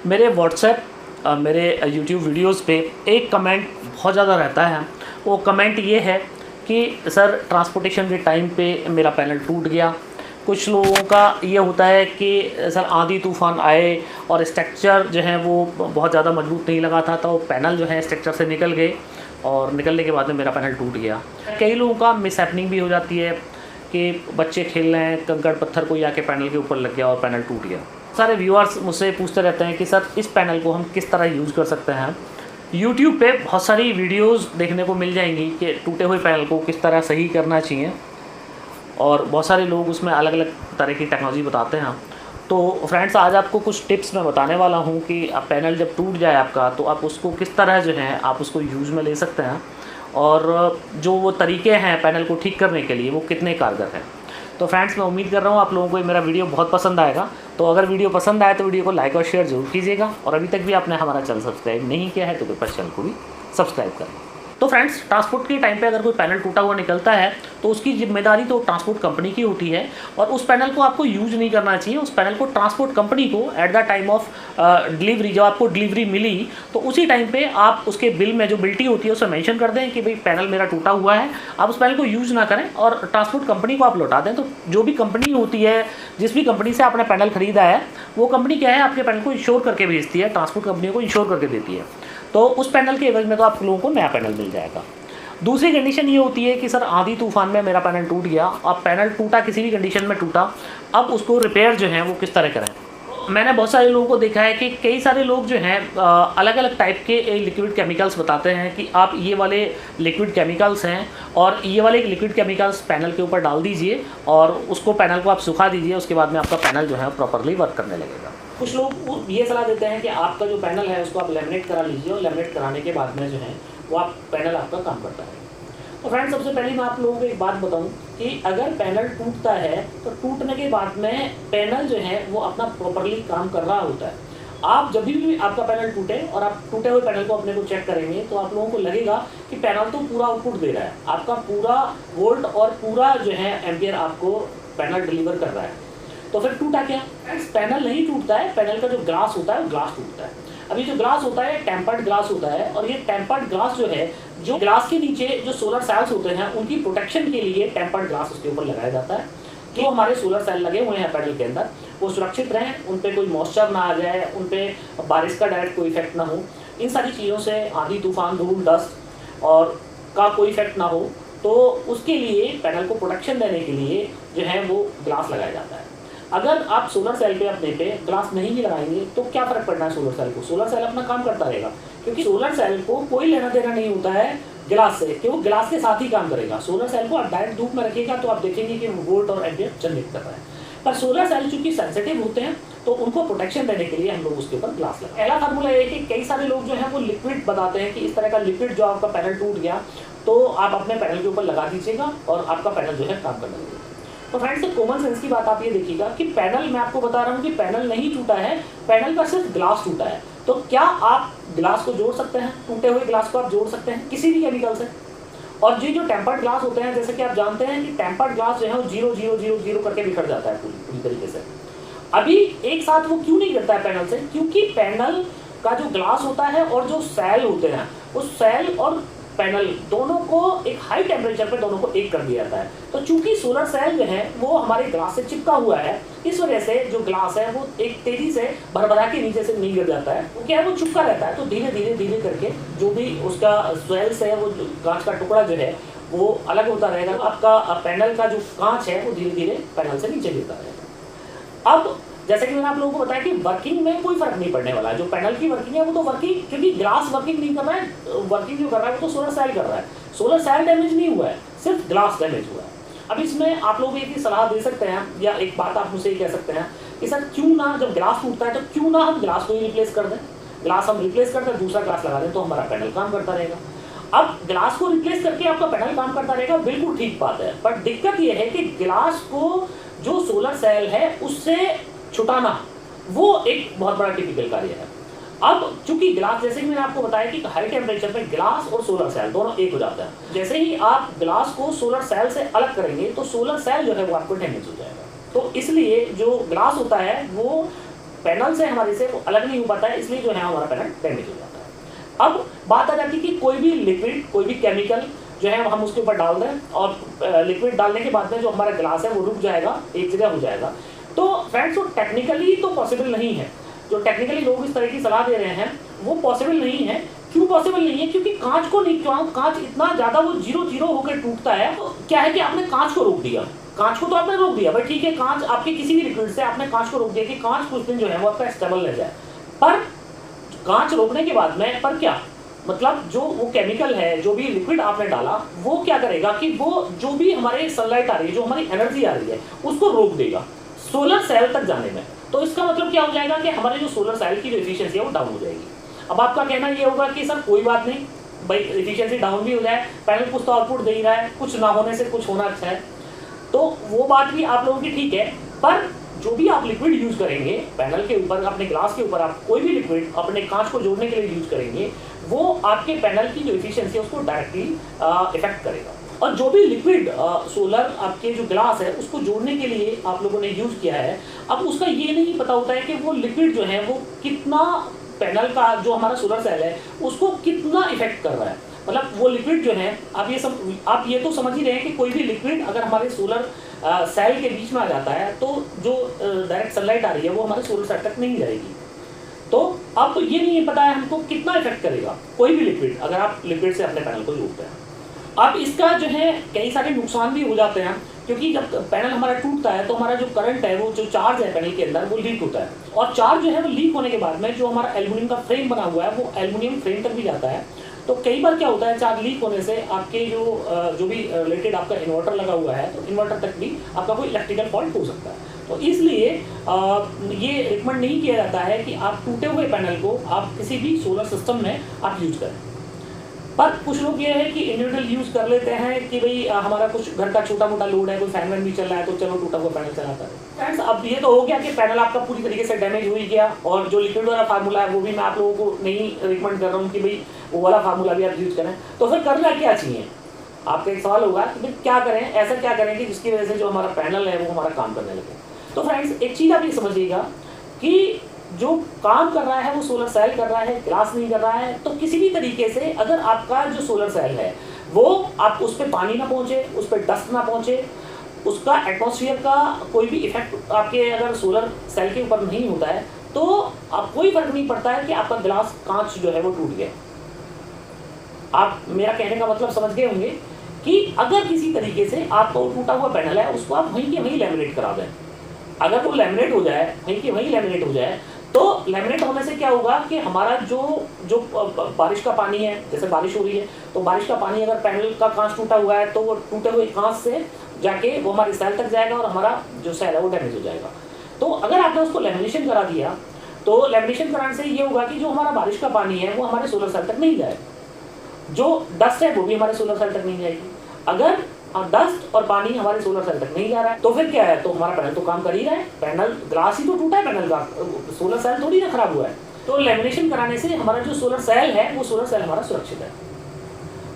मेरे व्हाट्सएप मेरे YouTube videos पे एक कमेंट बहुत ज़्यादा रहता है। वो कमेंट ये है कि सर ट्रांसपोर्टेशन के टाइम पे मेरा पैनल टूट गया। कुछ लोगों का ये होता है कि सर आंधी तूफ़ान आए और स्ट्रक्चर जो है वो बहुत ज़्यादा मजबूत नहीं लगा था, तो पैनल जो है स्ट्रक्चर से निकल गए और निकलने के बाद में मेरा पैनल टूट गया। कई लोगों का मिसहैपनिंग भी हो जाती है कि बच्चे खेल रहे हैं, कंकड़ पत्थर कोई आके पैनल के ऊपर लग गया और पैनल टूट गया। सारे व्यूअर्स मुझसे पूछते रहते हैं कि सर इस पैनल को हम किस तरह यूज़ कर सकते हैं। यूट्यूब पे बहुत सारी वीडियोस देखने को मिल जाएंगी कि टूटे हुए पैनल को किस तरह सही करना चाहिए, और बहुत सारे लोग उसमें अलग अलग तरह की टेक्नोलॉजी बताते हैं। तो फ्रेंड्स, आज आपको कुछ टिप्स मैं बताने वाला हूँ कि आप पैनल जब टूट जाए आपका, तो आप उसको किस तरह जो है आप उसको यूज़ में ले सकते हैं, और जो वो तरीके हैं पैनल को ठीक करने के लिए वो कितने कारगर हैं। तो फ्रेंड्स, मैं उम्मीद कर रहा हूँ आप लोगों को मेरा वीडियो बहुत पसंद आएगा। तो अगर वीडियो पसंद आए तो वीडियो को लाइक और शेयर जरूर कीजिएगा, और अभी तक भी आपने हमारा चैनल सब्सक्राइब नहीं किया है तो कृपया चैनल को भी सब्सक्राइब करें। तो फ्रेंड्स, ट्रांसपोर्ट के टाइम पे अगर कोई पैनल टूटा हुआ निकलता है तो उसकी जिम्मेदारी तो ट्रांसपोर्ट कंपनी की होती है, और उस पैनल को आपको यूज़ नहीं करना चाहिए। उस पैनल को ट्रांसपोर्ट कंपनी को at the time of delivery, जब आपको डिलीवरी मिली तो उसी टाइम पे आप उसके बिल में जो बिल्टी होती है उसमें मेंशन कर दें कि भाई पैनल मेरा टूटा हुआ है, आप उस पैनल को यूज़ ना करें और ट्रांसपोर्ट कंपनी को आप लौटा दें। तो जो भी कंपनी होती है, जिस भी कंपनी से आपने पैनल खरीदा है, वो कंपनी क्या है, आपके पैनल को इंश्योर करके भेजती है, ट्रांसपोर्ट कंपनी को इंश्योर करके देती है। तो उस पैनल के एवज में तो आप लोगों को नया पैनल मिल जाएगा। दूसरी कंडीशन ये होती है कि सर आंधी तूफान में मेरा पैनल टूट गया, अब पैनल टूटा किसी भी कंडीशन में टूटा, अब उसको रिपेयर जो है वो किस तरह करें। मैंने बहुत सारे लोगों को देखा है कि कई सारे लोग जो हैं अलग अलग टाइप के लिक्विड केमिकल्स बताते हैं कि आप ये वाले लिक्विड केमिकल्स हैं और ये वाले लिक्विड केमिकल्स पैनल के ऊपर डाल दीजिए और उसको पैनल को आप सुखा दीजिए, उसके बाद में आपका पैनल जो है प्रॉपरली वर्क करने लगेगा। कुछ लोग ये सलाह देते हैं कि आपका जो पैनल है उसको आप लेमिनेट करा लीजिए, और लेमिनेट कराने के बाद में जो है वो आप पैनल आपका काम करता है। तो फ्रेंड्स, सबसे पहले मैं आप लोगों को एक बात बताऊं कि अगर पैनल टूटता है तो टूटने के बाद में पैनल जो है वो अपना प्रॉपरली काम कर रहा होता है। आप जब भी आपका पैनल टूटे और आप टूटे हुए पैनल को अपने को चेक करेंगे तो आप लोगों को लगेगा कि पैनल तो पूरा आउटपुट दे रहा है, आपका पूरा वोल्ट और पूरा जो है एम्पियर आपको पैनल डिलीवर कर रहा है। तो फिर टूटा क्या? पैनल नहीं टूटता है, पैनल का जो ग्लास होता है वो ग्लास टूटता है। अभी जो ग्लास होता है टेम्पर्ड ग्लास होता है, और ये टेम्पर्ड ग्लास जो है, जो ग्लास के नीचे जो सोलर सेल्स होते हैं उनकी प्रोटेक्शन के लिए टेम्पर्ड ग्लास उसके ऊपर लगाया जाता है। जो हमारे सोलर सेल लगे हुए हैं पैनल के अंदर वो सुरक्षित रहें, उन पर कोई मॉइस्चर ना आ जाए, उन पर बारिश का डायरेक्ट कोई इफेक्ट ना हो, इन सारी चीज़ों से आंधी तूफान धूल डस्ट और का कोई इफेक्ट ना हो, तो उसके लिए पैनल को प्रोटेक्शन देने के लिए जो है वो ग्लास लगाया जाता है। अगर आप सोलर सेल पे अपने पे ग्लास नहीं भी लगाएंगे तो क्या फर्क पड़ना है सोलर सेल को? सोलर सेल अपना काम करता रहेगा, क्योंकि सोलर सेल को कोई लेना देना नहीं होता है ग्लास से, कि वो ग्लास के साथ ही काम करेगा। सोलर सेल को आप डायरेक्ट धूप में रखिएगा तो आप देखेंगे कि वोल्ट और एम्पियर जनरेट कर रहा है, पर सोलर सेल चूंकि सेंसिटिव होते हैं तो उनको प्रोटेक्शन देने के लिए हम लोग उसके ऊपर ग्लास लगाते हैं। पहला फार्मूला ये है कि कई सारे लोग जो है वो लिक्विड बताते हैं कि इस तरह का लिक्विड जो आपका पैनल टूट गया तो आप अपने पैनल के ऊपर लगा दीजिएगा और आपका पैनल जो है काम करने लगेगा। तो फ्रेंड्स, एक कॉमन सेंस की बात आप ये देखिएगा कि पैनल, मैं आपको बता रहा हूँ कि पैनल नहीं टूटा है, पैनल का सिर्फ ग्लास टूटा है। तो क्या आप ग्लास को जोड़ सकते हैं? टूटे हुए ग्लास को आप जोड़ सकते हैं किसी भी केमिकल से। और जो टेम्पर्ड ग्लास होते हैं, जैसे कि आप जानते हैं कि टेम्पर्ड ग्लास जो है वो 0 करके बिखर जाता है पूरी तरीके से। अभी एक साथ वो क्यों नहीं गिरता है पैनल से? क्योंकि पैनल का जो ग्लास होता है और जो सेल होते हैं, उस सेल और पैनल दोनों को एक हाई टेम्परेचर पे दोनों को एक कर दिया जाता है। तो चूंकि सोलर सेल जो है वो हमारे ग्लास से चिपका हुआ है, इस वजह से जो ग्लास है वो एक तेजी से भरभरा के नीचे से नहीं गिर जाता है, वो क्या है वो चिपका रहता है। तो धीरे धीरे करके जो भी उसका सेल्स है, वो कांच का टुकड़ा जो है वो अलग होता रहेगा। आपका पैनल का जो कांच है वो धीरे धीरे पैनल से नीचे गिरता रहेगा। अब जैसे कि मैंने आप लोगों को बताया कि वर्किंग में कोई फर्क नहीं पड़ने वाला है। जो पैनल की वर्किंग है वो तो वर्किंग, क्योंकि ग्लास वर्किंग नहीं कर रहा है, वर्किंग जो कर रहा है वो तो सोलर सेल कर रहा है। सोलर सेल डैमेज नहीं हुआ है, सिर्फ ग्लास डैमेज हुआ है। अब इसमें आप लोग एक ही सलाह दे सकते हैं, या एक बात आप मुझसे कह सकते हैं कि सर क्यों ना, जब ग्लास टूटता है तो क्यों ना हम ग्लास को ही रिप्लेस कर दें, ग्लास हम रिप्लेस कर दें, दूसरा ग्लास लगा दें तो हमारा पैनल काम करता रहेगा। अब ग्लास को रिप्लेस करके आपका पैनल काम करता रहेगा, बिल्कुल ठीक बात है, पर दिक्कत यह है कि ग्लास को जो सोलर सेल है उससे छुटाना वो एक बहुत बड़ा टिपिकल कार्य है। अब चूंकि ग्लास, जैसे कि मैंने आपको बताया कि हाई टेम्परेचर पे ग्लास और सोलर सेल दोनों एक हो जाता है। जैसे ही आप ग्लास को सोलर सेल से अलग करेंगे तो सोलर सेल जो है वो आपको डैमेज हो जाएगा। तो इसलिए जो ग्लास होता है वो पैनल से हमारे से वो अलग नहीं हो पाता है, इसलिए जो है हमारा पैनल डैमेज हो जाता है। अब बात आ जाती है कि कोई भी लिक्विड, कोई भी केमिकल जो है हम उसके ऊपर डाल दें और लिक्विड डालने के बाद में जो हमारा ग्लास है वो रुक जाएगा, एक जगह हो जाएगा। तो फ्रेंड्स वो टेक्निकली तो पॉसिबल नहीं है, जो टेक्निकली लोग इस तरह की सलाह दे रहे हैं वो पॉसिबल नहीं है। क्यों पॉसिबल नहीं है? क्योंकि कांच को नहीं, क्यों कांच इतना ज़्यादा वो जीरो जीरो होकर टूटता है। तो क्या है कि आपने कांच को रोक दिया, कांच को तो आपने रोक दिया भाई, ठीक है, कांच आपके किसी भी लिक्विड से आपने कांच को रोक दिया कि कांच कुछ दिन जो है वो आपका स्टेबल रह जाए। पर कांच रोकने के बाद में पर क्या मतलब, जो वो केमिकल है, जो भी लिक्विड आपने डाला, वो क्या करेगा कि वो जो भी हमारे सनलाइट आ रही है, जो हमारी एनर्जी आ रही है, उसको रोक देगा सोलर सेल तक जाने में। तो इसका मतलब क्या हो जाएगा कि हमारे जो सोलर सेल की जो एफिशिएंसी है वो डाउन हो जाएगी। अब आपका कहना ये होगा कि सर कोई बात नहीं भाई, एफिशिएंसी डाउन भी हो जाए, पैनल कुछ तो आउटपुट दे ही रहा है, कुछ ना होने से कुछ होना अच्छा है, तो वो बात भी आप लोगों की ठीक है। पर जो भी आप लिक्विड यूज करेंगे पैनल के ऊपर, अपने ग्लास के ऊपर, आप कोई भी लिक्विड अपने कांच को जोड़ने के लिए यूज करेंगे, वो आपके पैनल की जो एफिशिएंसी है उसको डायरेक्टली इफेक्ट करेगा। और जो भी लिक्विड सोलर आपके जो ग्लास है उसको जोड़ने के लिए आप लोगों ने यूज किया है, अब उसका ये नहीं पता होता है कि वो लिक्विड जो है वो कितना पैनल का जो हमारा सोलर सेल है उसको कितना इफेक्ट कर रहा है। मतलब वो लिक्विड जो है, आप ये तो समझ ही रहे हैं कि कोई भी लिक्विड अगर हमारे सोलर सेल के बीच में आ जाता है तो जो डायरेक्ट सनलाइट आ रही है वो हमारे सोलर सेल तक नहीं जाएगी। तो अब ये नहीं पता है हमको कितना इफेक्ट करेगा कोई भी लिक्विड, अगर आप लिक्विड से अपने पैनल को जोड़ते हैं। अब इसका जो है कई सारे नुकसान भी हो जाते हैं, क्योंकि जब पैनल हमारा टूटता है तो हमारा जो करंट है, वो जो चार्ज है पैनल के अंदर, वो लीक होता है। और चार्ज जो है वो लीक होने के बाद में जो हमारा एल्युमिनियम का फ्रेम बना हुआ है वो एल्युमिनियम फ्रेम तक भी जाता है। तो कई बार क्या होता है, चार्ज लीक होने से आपके जो भी रिलेटेड आपका इन्वर्टर लगा हुआ है, तो इन्वर्टर तक भी आपका कोई इलेक्ट्रिकल फॉल्ट हो सकता है। तो इसलिए ये रिकमेंड नहीं किया जाता है कि आप टूटे हुए पैनल को आप किसी भी सोलर सिस्टम में आप यूज करें। पर कुछ लोग ये है कि इंडिविजुअल यूज़ कर लेते हैं कि भाई हमारा कुछ घर का छोटा मोटा लोड है, कोई फैन वैन भी चल रहा है तो चलो टूटा हुआ पैनल चलाता है। फ्रेंड्स अब ये तो हो गया कि पैनल आपका पूरी तरीके से डैमेज हो ही गया, और जो लिक्विड वाला फार्मूला है वो भी मैं आप लोगों को नहीं रिकमेंड कर रहा हूँ कि भाई वो वाला फार्मूला भी आप यूज़ करें। तो फिर करना क्या चाहिए? आपका एक सवाल होगा कि भाई क्या करें, ऐसा क्या करें कि जिसकी वजह से जो हमारा पैनल है वो हमारा काम करने लगे। तो फ्रेंड्स एक चीज़ आप ये समझिएगा कि जो काम कर रहा है वो सोलर सेल कर रहा है, ग्लास नहीं कर रहा है। तो किसी भी तरीके से अगर आपका जो सोलर सेल है वो आप उस पर पानी ना पहुंचे, उस पर डस्ट ना पहुंचे, उसका एटमॉस्फेयर का कोई भी इफेक्ट आपके अगर सोलर सेल के ऊपर नहीं होता है, तो आप कोई फर्क नहीं पड़ता है कि आपका ग्लास कांच जो है वो टूट गया। आप मेरा कहने का मतलब समझ गए होंगे कि अगर किसी तरीके से आपको टूटा हुआ पैनल है उसको आप वहीं के वहीं लैमिनेट करा दें। अगर वो लैमिनेट हो जाए, वहीं के वहीं लैमिनेट हो जाए, तो लैमिनेट होने से क्या होगा कि हमारा जो बारिश का पानी है, जैसे बारिश हो रही है तो बारिश का पानी अगर पैनल का कांच टूटा हुआ है तो वो टूटे हुए कांच से जाके वो हमारे सेल तक जाएगा और हमारा जो सेल है वो डैमेज हो जाएगा। तो अगर आपने उसको लैमिनेशन करा दिया तो लैमिनेशन कराने से ये होगा कि जो हमारा बारिश का पानी है वो हमारे सोलर सेल तक नहीं जाए, जो डस्ट है वो भी हमारे सोलर सेल तक नहीं जाएगी। अगर डस्ट और पानी हमारे सोलर सेल तक नहीं जा रहा है तो फिर क्या है, तो हमारा पैनल तो काम कर ही रहा है, पैनल ग्लास ही तो टूटा है पैनल का, सोलर सेल थोड़ी ना खराब हुआ है। तो लैमिनेशन कराने से हमारा जो सोलर सेल है वो सोलर सेल हमारा सुरक्षित है।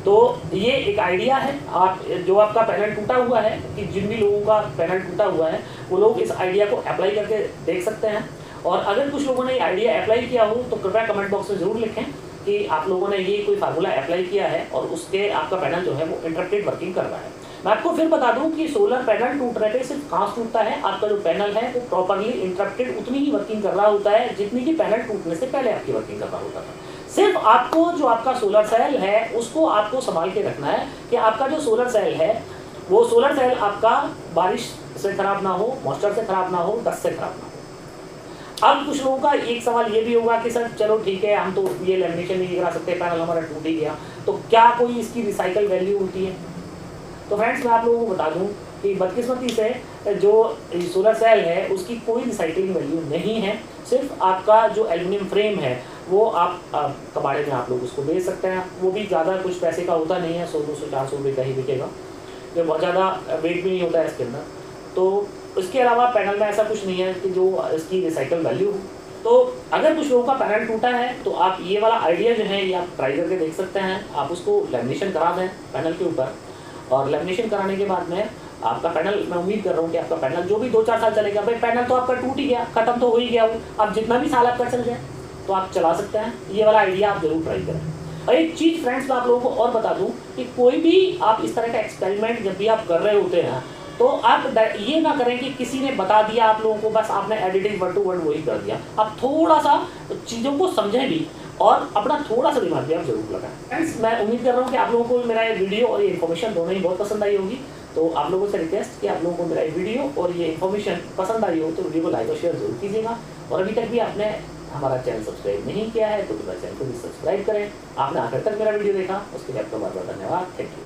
तो ये एक आइडिया है, आप जो आपका पैनल टूटा हुआ है, कि जिन भी लोगों का पैनल टूटा हुआ है वो लोग इस आइडिया को अप्लाई करके देख सकते हैं। और अगर कुछ लोगों ने ये आइडिया अप्लाई किया हो तो कृपया कमेंट बॉक्स में ज़रूर लिखें कि आप लोगों ने ये कोई फार्मूला अप्लाई किया है और उसके आपका पैनल जो है वो इंटरप्टेड वर्किंग कर रहा है। मैं आपको फिर बता दूं कि सोलर पैनल टूटने पे सिर्फ कांच टूटता है, आपका जो पैनल है वो प्रॉपरली इंटरप्टेड उतनी ही वर्किंग कर रहा होता है जितनी कि पैनल टूटने से पहले आपकी वर्किंग कर रहा होता था। सिर्फ आपको जो आपका सोलर सेल है उसको आपको संभाल के रखना है कि आपका जो सोलर सेल है वो सोलर सेल आपका बारिश से खराब ना हो, मॉइस्चर से खराब ना हो, डस्ट से खराब ना हो। अब कुछ लोगों का एक सवाल ये भी होगा कि सर चलो ठीक है, हम तो ये लैमिनेशन नहीं करा सकते, पैनल हमारा टूट ही गया, तो क्या कोई इसकी रिसाइकल वैल्यू होती है? तो फ्रेंड्स मैं आप लोगों को बता दूं कि बदकिस्मती से जो सोलर सेल है उसकी कोई रिसाइकलिंग वैल्यू नहीं है। सिर्फ आपका जो एल्युमिनियम फ्रेम है वो आप कबाड़े में आप लोग उसको बेच सकते हैं, वो भी ज़्यादा कुछ पैसे का होता नहीं है, 100-200-400 रुपये का ही बिकेगा, जो बहुत ज़्यादा वेट भी नहीं होता है इसके अंदर। तो इसके अलावा पैनल में ऐसा कुछ नहीं है कि जो इसकी रिसाइकल वैल्यू हो। तो अगर कुछ लोगों का पैनल टूटा है तो आप ये वाला आइडिया जो है ये आप ट्राई करके देख सकते हैं। आप उसको लैमिनेशन करा दें पैनल के ऊपर, और लैमिनेशन कराने के बाद में आपका पैनल, मैं उम्मीद कर रहा हूँ कि आपका पैनल जो भी 2-4 साल चलेगा, भाई पैनल तो आपका टूट ही गया, खत्म तो हो ही गया वो, अब जितना भी साल आपका चल जाए तो आप चला सकते हैं। ये वाला आइडिया आप जरूर ट्राई करें। और एक चीज़ फ्रेंड्स मैं आप लोगों को और बता दूं कि कोई भी आप इस तरह का एक्सपेरिमेंट जब भी आप कर रहे होते हैं तो आप ये ना करें कि किसी ने बता दिया आप लोगों को, बस आपने एडिटिंग वर्ड टू वर्ड वही कर दिया। आप थोड़ा सा चीज़ों को समझें भी और अपना थोड़ा सा दिमाग भी आप जरूर लगाएं। फ्रेंड्स मैं उम्मीद कर रहा हूँ कि आप लोगों को मेरा ये वीडियो और ये इन्फॉर्मेशन दोनों ही बहुत पसंद आई होगी। तो आप लोगों से रिक्वेस्ट कि आप लोगों को मेरा ये वीडियो और ये इन्फॉर्मेशन पसंद आई हो तो वीडियो को लाइक और शेयर जरूर कीजिएगा। और अभी तक भी आपने हमारा चैनल सब्सक्राइब नहीं किया है तो मेरा चैनल को भी सब्सक्राइब करें। आपने आखिर तक मेरा वीडियो देखा उसके लिए आपका बहुत बहुत धन्यवाद। Thank you.